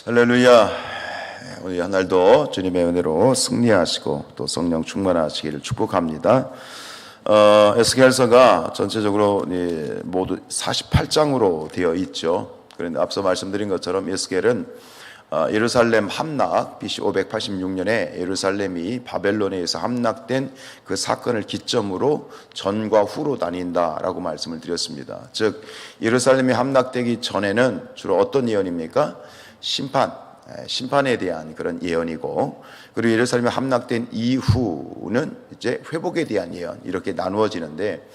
할렐루야. 우리 한 날도 주님의 은혜로 승리하시고 또 성령 충만하시기를 축복합니다. 에스겔서가 전체적으로 모두 48장으로 되어 있죠. 그런데 앞서 말씀드린 것처럼 에스겔은 예루살렘 함락, BC 586년에 예루살렘이 바벨론에 의해서 함락된 그 사건을 기점으로 전과 후로 나뉜다라고 말씀을 드렸습니다. 즉 예루살렘이 함락되기 전에는 주로 어떤 예언입니까? 심판에 대한 그런 예언이고, 그리고 예루살렘이 함락된 이후는 이제 회복에 대한 예언, 이렇게 나누어지는데,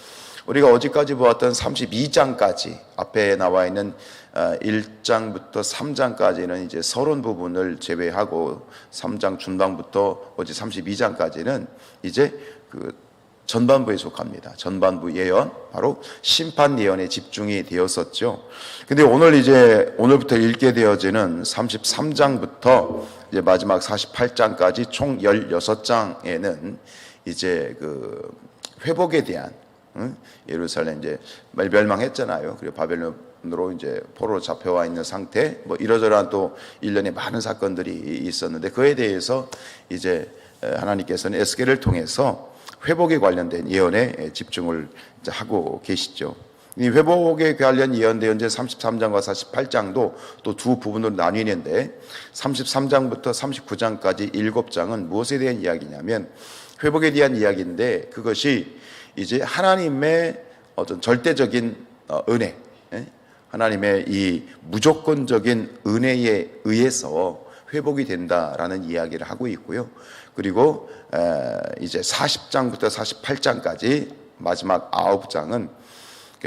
우리가 어제까지 보았던 32장까지 앞에 나와 있는 1장부터 3장까지는 이제 서론 부분을 제외하고 3장 중반부터 어제 32장까지는 이제 그 전반부에 속합니다. 전반부 예언, 바로 심판 예언에 집중이 되었었죠. 근데 오늘부터 읽게 되어지는 33장부터 이제 마지막 48장까지 총 16장에는 이제 그 회복에 대한, 예루살렘 이제 멸망했잖아요. 그리고 바벨론으로 이제 포로로 잡혀와 있는 상태, 뭐 이러저러한 또 일련의 많은 사건들이 있었는데, 그에 대해서 이제 하나님께서는 에스겔을 통해서 회복에 관련된 예언에 집중을 하고 계시죠. 이 회복에 관련 예언대 현재 33장과 48장도 또 두 부분으로 나뉘는데, 33장부터 39장까지 7장은 무엇에 대한 이야기냐면 회복에 대한 이야기인데, 그것이 이제 하나님의 어떤 절대적인 은혜, 하나님의 이 무조건적인 은혜에 의해서 회복이 된다라는 이야기를 하고 있고요. 그리고 이제 40장부터 48장까지 마지막 9장은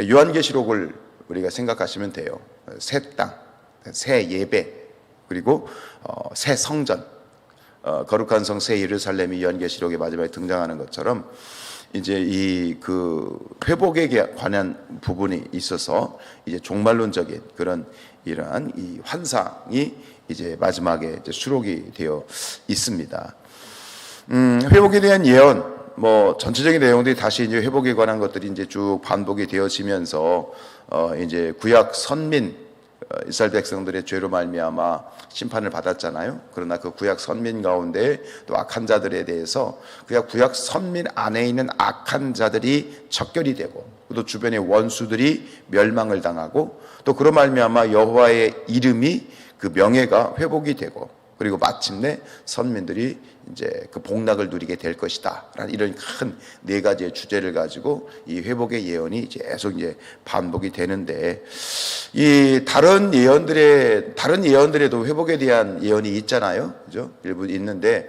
요한계시록을 우리가 생각하시면 돼요. 새 땅, 새 예배, 그리고 새 성전, 거룩한 성 새 예루살렘이 요한계시록의 마지막에 등장하는 것처럼 이제 이 그 회복에 관한 부분이 있어서 이제 종말론적인 그런 이러한 이 환상이 이제 마지막에 이제 수록이 되어 있습니다. 회복에 대한 예언, 뭐 전체적인 내용들이 다시 이제 회복에 관한 것들이 이제 쭉 반복이 되어지면서 이제 구약 선민 이스라엘 백성들의 죄로 말미암아 심판을 받았잖아요. 그러나 그 구약 선민 가운데 또 악한 자들에 대해서 구약 선민 안에 있는 악한 자들이 척결이 되고, 또 주변의 원수들이 멸망을 당하고, 또 그로 말미암아 여호와의 이름이 그 명예가 회복이 되고, 그리고 마침내 선민들이 이제 그 복락을 누리게 될 것이다 라는 이런 큰 네 가지의 주제를 가지고 이 회복의 예언이 계속 이제 반복이 되는데, 이 다른 예언들에도 회복에 대한 예언이 있잖아요. 그죠? 일부 있는데,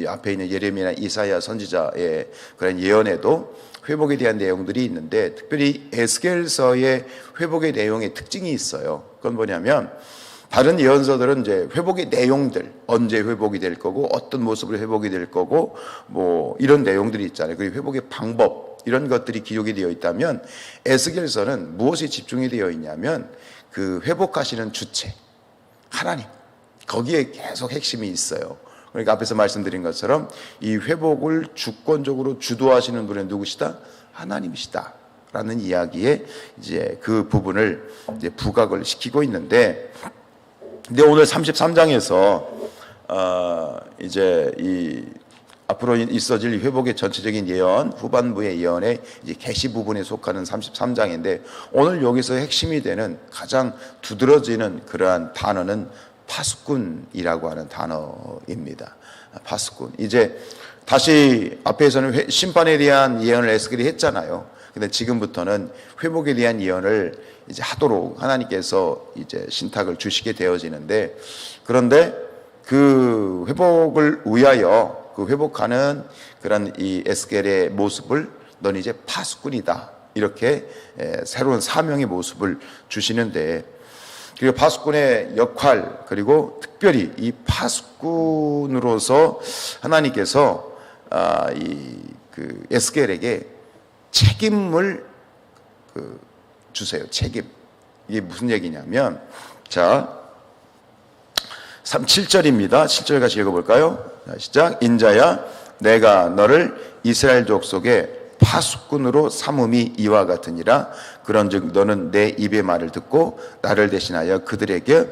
앞에 있는 예레미야나 이사야 선지자의 그런 예언에도 회복에 대한 내용들이 있는데, 특별히 에스겔서의 회복의 내용의 특징이 있어요. 그건 뭐냐면, 다른 예언서들은 이제 회복의 내용들, 언제 회복이 될 거고, 어떤 모습으로 회복이 될 거고, 뭐 이런 내용들이 있잖아요. 그리고 회복의 방법, 이런 것들이 기록이 되어 있다면, 에스겔서는 무엇에 집중이 되어 있냐면 그 회복하시는 주체, 하나님, 거기에 계속 핵심이 있어요. 그러니까 앞에서 말씀드린 것처럼 이 회복을 주권적으로 주도하시는 분은 누구시다? 하나님이시다 라는 이야기에 이제 그 부분을 이제 부각을 시키고 있는데, 근데 오늘 33장에서 이제 이 앞으로 있어질 회복의 전체적인 예언, 후반부의 예언의 이제 계시 부분에 속하는 33장인데, 오늘 여기서 핵심이 되는 가장 두드러지는 그러한 단어는 파수꾼이라고 하는 단어입니다. 파수꾼. 이제 다시 앞에서는 심판에 대한 예언을 에스겔이 했잖아요. 근데 지금부터는 회복에 대한 예언을 이제 하도록 하나님께서 이제 신탁을 주시게 되어지는데, 그런데 그 회복을 위하여 그 회복하는 그런 이 에스겔의 모습을 너는 이제 파수꾼이다, 이렇게 새로운 사명의 모습을 주시는데, 그리고 파수꾼의 역할, 그리고 특별히 이 파수꾼으로서 하나님께서 그 에스겔에게 책임을 주세요. 책임. 이게 무슨 얘기냐면, 자, 7절입니다. 7절 같이 읽어볼까요? 시작. 인자야, 내가 너를 이스라엘 족속의 파수꾼으로 삼음이 이와 같으니라. 그런즉 너는 내 입의 말을 듣고 나를 대신하여 그들에게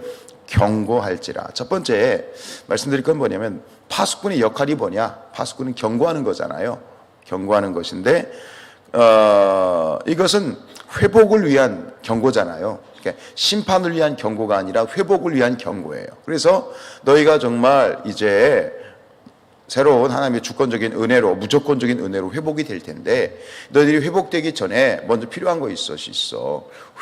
경고할지라. 첫 번째 말씀드릴 건 뭐냐면 파수꾼의 역할이 뭐냐? 파수꾼은 경고하는 거잖아요. 경고하는 것인데 이것은 회복을 위한 경고잖아요. 그러니까 심판을 위한 경고가 아니라 회복을 위한 경고예요. 그래서 너희가 정말 이제 새로운 하나님의 주권적인 은혜로, 무조건적인 은혜로 회복이 될 텐데 너희들이 회복되기 전에 먼저 필요한 거 있어.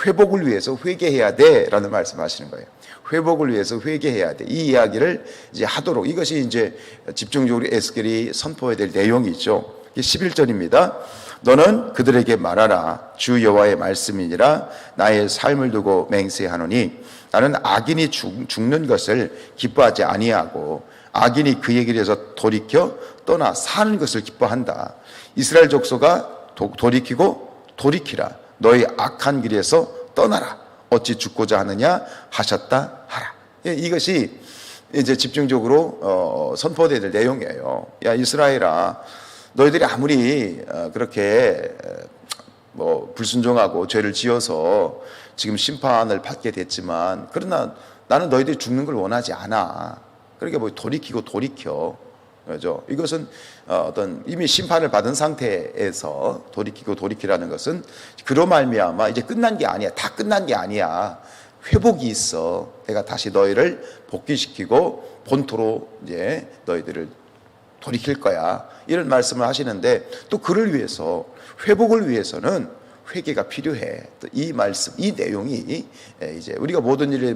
회복을 위해서 회개해야 돼 라는 말씀하시는 거예요. 회복을 위해서 회개해야 돼. 이 이야기를 이제 하도록, 이것이 이제 집중적으로 에스겔이 선포해야 될 내용이죠. 11절입니다. 너는 그들에게 말하라. 주 여호와의 말씀이니라. 나의 삶을 두고 맹세하노니 나는 악인이 죽는 것을 기뻐하지 아니하고 악인이 그의 길에서 돌이켜 떠나 사는 것을 기뻐한다. 이스라엘 족속아 돌이키고 돌이키라. 너희 악한 길에서 떠나라. 어찌 죽고자 하느냐 하셨다 하라. 이것이 이제 집중적으로 선포되어야 될 내용이에요. 야 이스라엘아, 너희들이 아무리 그렇게 불순종하고 죄를 지어서 지금 심판을 받게 됐지만 그러나 나는 너희들이 죽는 걸 원하지 않아. 그러니까 돌이켜. 그죠? 이것은 어떤 이미 심판을 받은 상태에서 돌이키라는 것은 그로 말미암아 이제 끝난 게 아니야. 다 끝난 게 아니야. 회복이 있어. 내가 다시 너희를 복귀시키고 본토로 이제 너희들을 돌이킬 거야. 이런 말씀을 하시는데 또 그를 위해서, 회복을 위해서는 회개가 필요해. 또 이 말씀, 이 내용이 이제 우리가 모든 일에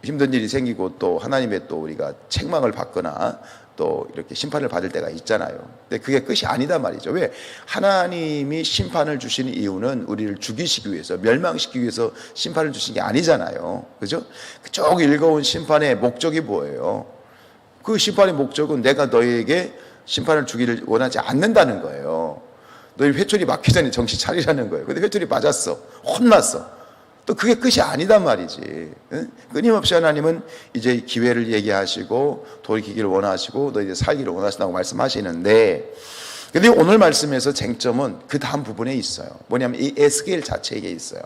힘든 일이 생기고 또 하나님의 또 우리가 책망을 받거나 또 이렇게 심판을 받을 때가 있잖아요. 근데 그게 끝이 아니다 말이죠. 왜? 하나님이 심판을 주시는 이유는 우리를 죽이시기 위해서, 멸망시키기 위해서 심판을 주신 게 아니잖아요. 그죠? 쭉 읽어온 심판의 목적이 뭐예요? 그 심판의 목적은 내가 너희에게 심판을 주기를 원하지 않는다는 거예요. 너희 회초리 맞기 전에 정신 차리라는 거예요. 근데 회초리 맞았어. 혼났어. 또 그게 끝이 아니단 말이지. 끊임없이 하나님은 이제 기회를 얘기하시고 돌이키기를 원하시고 너희들 살기를 원하신다고 말씀하시는데, 근데 오늘 말씀에서 쟁점은 그 다음 부분에 있어요. 뭐냐면 이 에스겔 자체에 있어요.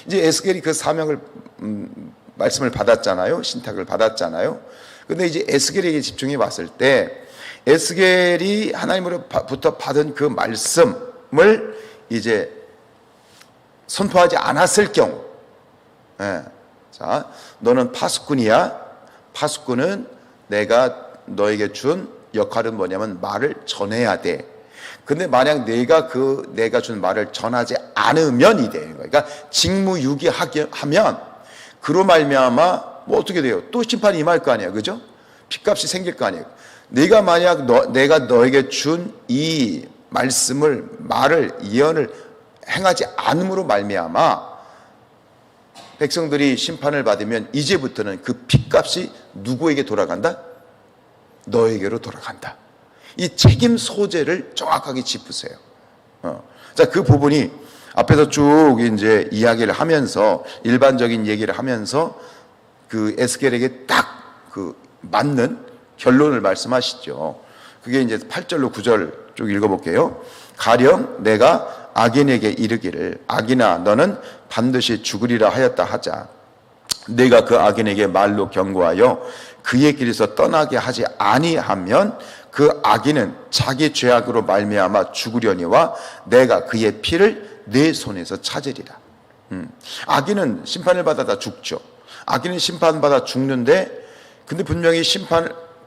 이제 에스겔이 그 사명을 말씀을 받았잖아요. 신탁을 받았잖아요. 근데 이제 에스겔에게 집중해 봤을 때 에스겔이 하나님으로부터 받은 그 말씀을 이제 선포하지 않았을 경우, 자, 너는 파수꾼이야. 파수꾼은 내가 너에게 준 역할은 뭐냐면 말을 전해야 돼. 근데 만약 내가 준 말을 전하지 않으면 이 되는 거예요. 그러니까 직무유기하면 그로 말미암아 뭐 어떻게 돼요? 또 심판이 임할 거 아니에요, 그죠? 핏값이 생길 거 아니에요. 내가 만약 내가 너에게 준 이 말을 예언을 행하지 않음으로 말미암아 백성들이 심판을 받으면 이제부터는 그 핏값이 누구에게 돌아간다? 너에게로 돌아간다. 이 책임 소재를 정확하게 짚으세요. 자, 그 부분이 앞에서 쭉 이제 이야기를 하면서 일반적인 얘기를 하면서 그 에스겔에게 딱 그 맞는 결론을 말씀하시죠. 그게 이제 8절로 9절 쭉 읽어볼게요. 가령 내가 악인에게 이르기를 악인아 너는 반드시 죽으리라 하였다 하자. 내가 그 악인에게 말로 경고하여 그의 길에서 떠나게 하지 아니하면 그 악인은 자기 죄악으로 말미암아 죽으려니와 내가 그의 피를 내 손에서 찾으리라. 악인은 심판을 받아 다 죽죠. 악인은 심판받아 죽는데, 근데 분명히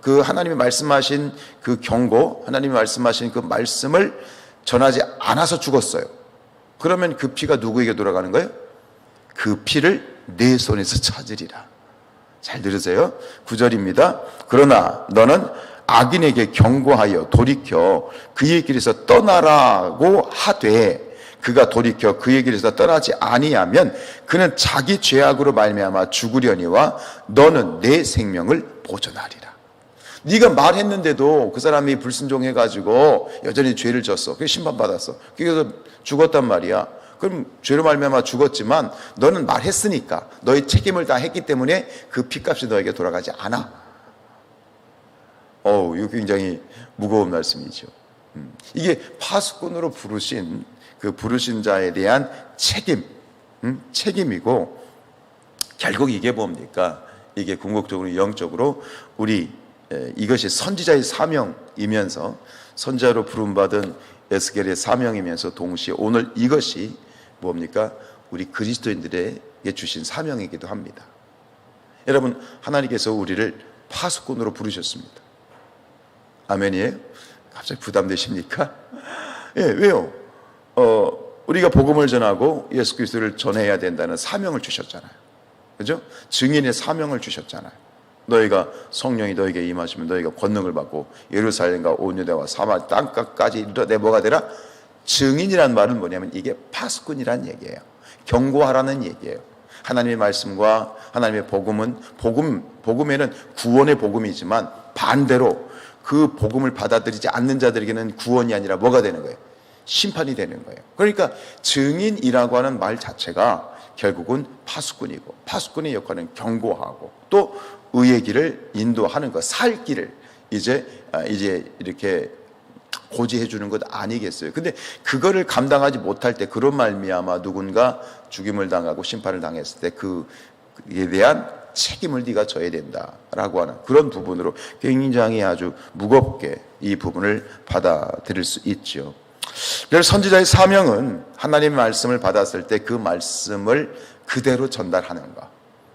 그 하나님이 말씀하신 그 경고, 하나님이 말씀하신 그 말씀을 전하지 않아서 죽었어요. 그러면 그 피가 누구에게 돌아가는 거예요? 그 피를 내 손에서 찾으리라. 잘 들으세요. 9절입니다. 그러나 너는 악인에게 경고하여 돌이켜 그의 길에서 떠나라고 하되 그가 돌이켜 그의 길에서 떠나지 아니하면 그는 자기 죄악으로 말미암아 죽으려니와 너는 내 생명을 보존하리라. 네가 말했는데도 그 사람이 불순종해가지고 여전히 죄를 졌어. 그래서 심판받았어. 그래서 죽었단 말이야. 그럼 죄로 말미암아 죽었지만 너는 말했으니까 너의 책임을 다 했기 때문에 그 핏값이 너에게 돌아가지 않아. 이거 굉장히 무거운 말씀이죠. 이게 파수꾼으로 부르신 그 부르신 자에 대한 책임이고, 결국 이게 뭡니까? 이게 궁극적으로 영적으로 우리 이것이 선지자의 사명이면서 선지자로 부름받은 에스겔의 사명이면서 동시에 오늘 이것이 뭡니까? 우리 그리스도인들에게 주신 사명이기도 합니다. 여러분, 하나님께서 우리를 파수꾼으로 부르셨습니다. 아멘이에요? 갑자기 부담되십니까? 예, 왜요? 우리가 복음을 전하고 예수 그리스도를 전해야 된다는 사명을 주셨잖아요. 그죠? 증인의 사명을 주셨잖아요. 너희가 성령이 너희에게 임하시면 너희가 권능을 받고 예루살렘과 온 유대와 사마리아 땅끝까지 이르러 뭐가 되라? 증인이란 말은 뭐냐면 이게 파수꾼이란 얘기예요. 경고하라는 얘기예요. 하나님의 말씀과 하나님의 복음에는 구원의 복음이지만 반대로 그 복음을 받아들이지 않는 자들에게는 구원이 아니라 뭐가 되는 거예요? 심판이 되는 거예요. 그러니까 증인이라고 하는 말 자체가 결국은 파수꾼이고, 파수꾼의 역할은 경고하고 또 의의 길을 인도하는 것, 살 길을 이제 이렇게 고지해 주는 것 아니겠어요? 근데 그거를 감당하지 못할 때 그런 말미암아 누군가 죽임을 당하고 심판을 당했을 때 그에 대한 책임을 네가 져야 된다라고 하는 그런 부분으로 굉장히 아주 무겁게 이 부분을 받아들일 수 있죠. 그래서 선지자의 사명은 하나님의 말씀을 받았을 때 그 말씀을 그대로 전달하는 것,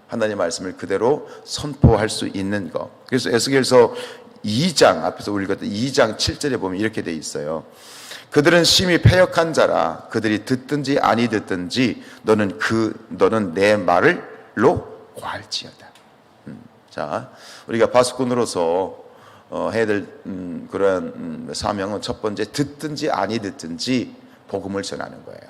하나님의 말씀을 그대로 선포할 수 있는 것. 그래서 에스겔서 2장 앞에서 우리 읽었던 2장 7절에 보면 이렇게 돼 있어요. 그들은 심히 패역한 자라. 그들이 듣든지 아니 듣든지 너는 내 말을로 고할지어다. 자, 우리가 파수꾼으로서 해야 될 그런 사명은 첫 번째, 듣든지 아니 듣든지 복음을 전하는 거예요.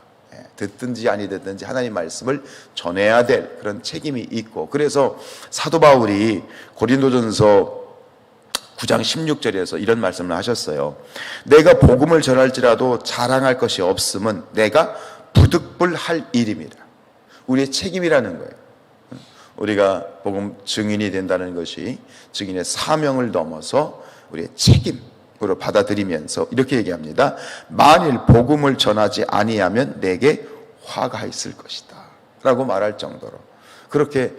듣든지 아니 듣든지 하나님 말씀을 전해야 될 그런 책임이 있고, 그래서 사도 바울이 고린도전서 9장 16절에서 이런 말씀을 하셨어요. 내가 복음을 전할지라도 자랑할 것이 없음은 내가 부득불할 일입니다. 우리의 책임이라는 거예요. 우리가 복음 증인이 된다는 것이 증인의 사명을 넘어서 우리의 책임으로 받아들이면서 이렇게 얘기합니다. 만일 복음을 전하지 아니하면 내게 화가 있을 것이다 라고 말할 정도로, 그렇게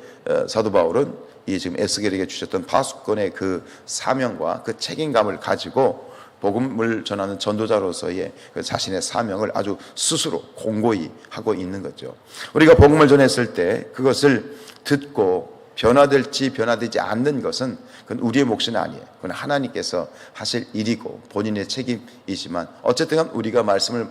사도 바울은 이 지금 에스겔에게 주셨던 파수꾼의 그 사명과 그 책임감을 가지고 복음을 전하는 전도자로서의 그 자신의 사명을 아주 스스로 공고히 하고 있는 거죠. 우리가 복음을 전했을 때 그것을 듣고 변화될지 변화되지 않는 것은 그건 우리의 몫은 아니에요. 그건 하나님께서 하실 일이고 본인의 책임이지만 어쨌든 우리가 말씀을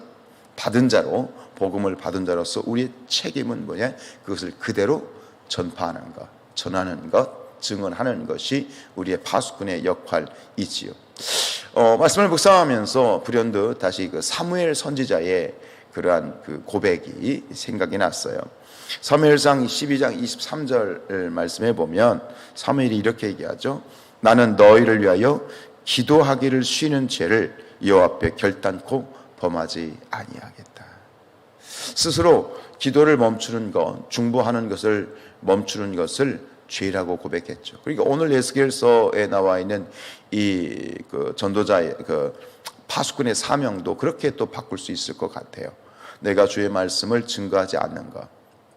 받은 자로, 복음을 받은 자로서 우리의 책임은 뭐냐? 그것을 그대로 전파하는 것, 전하는 것, 증언하는 것이 우리의 파수꾼의 역할이지요. 말씀을 묵상하면서 불현듯 다시 그 사무엘 선지자의 그러한 그 고백이 생각이 났어요. 사무엘상 12장 23절 말씀해 보면 사무엘이 이렇게 얘기하죠. 나는 너희를 위하여 기도하기를 쉬는 죄를 여호와 앞에 결단코 범하지 아니하겠다. 스스로 기도를 멈추는 것, 중보하는 것을 멈추는 것을 죄라고 고백했죠. 그러니까 오늘 에스겔서에 나와 있는 이 그 전도자의 그 파수꾼의 사명도 그렇게 또 바꿀 수 있을 것 같아요. 내가 주의 말씀을 증거하지 않는 것,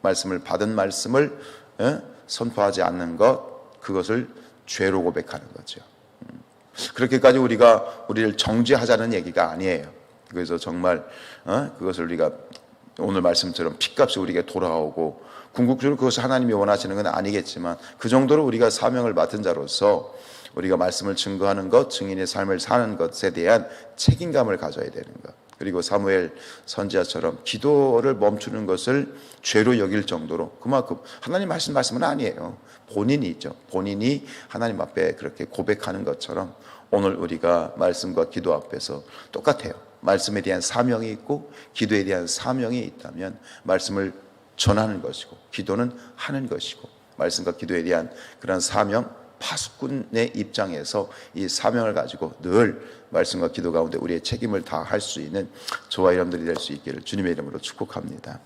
말씀을 받은 말씀을 선포하지 않는 것, 그것을 죄로 고백하는 거죠. 그렇게까지 우리를 정죄하자는 얘기가 아니에요. 그래서 정말 그것을 우리가 오늘 말씀처럼 핏값이 우리에게 돌아오고 궁극적으로 그것을 하나님이 원하시는 건 아니겠지만 그 정도로 우리가 사명을 맡은 자로서 우리가 말씀을 증거하는 것, 증인의 삶을 사는 것에 대한 책임감을 가져야 되는 것. 그리고 사무엘 선지자처럼 기도를 멈추는 것을 죄로 여길 정도로, 그만큼 하나님 하신 말씀은 아니에요. 본인이 있죠. 본인이 하나님 앞에 그렇게 고백하는 것처럼 오늘 우리가 말씀과 기도 앞에서 똑같아요. 말씀에 대한 사명이 있고 기도에 대한 사명이 있다면 말씀을 전하는 것이고 기도는 하는 것이고, 말씀과 기도에 대한 그런 사명, 파수꾼의 입장에서 이 사명을 가지고 늘 말씀과 기도 가운데 우리의 책임을 다할 수 있는 저와 여러분들이 될 수 있기를 주님의 이름으로 축복합니다.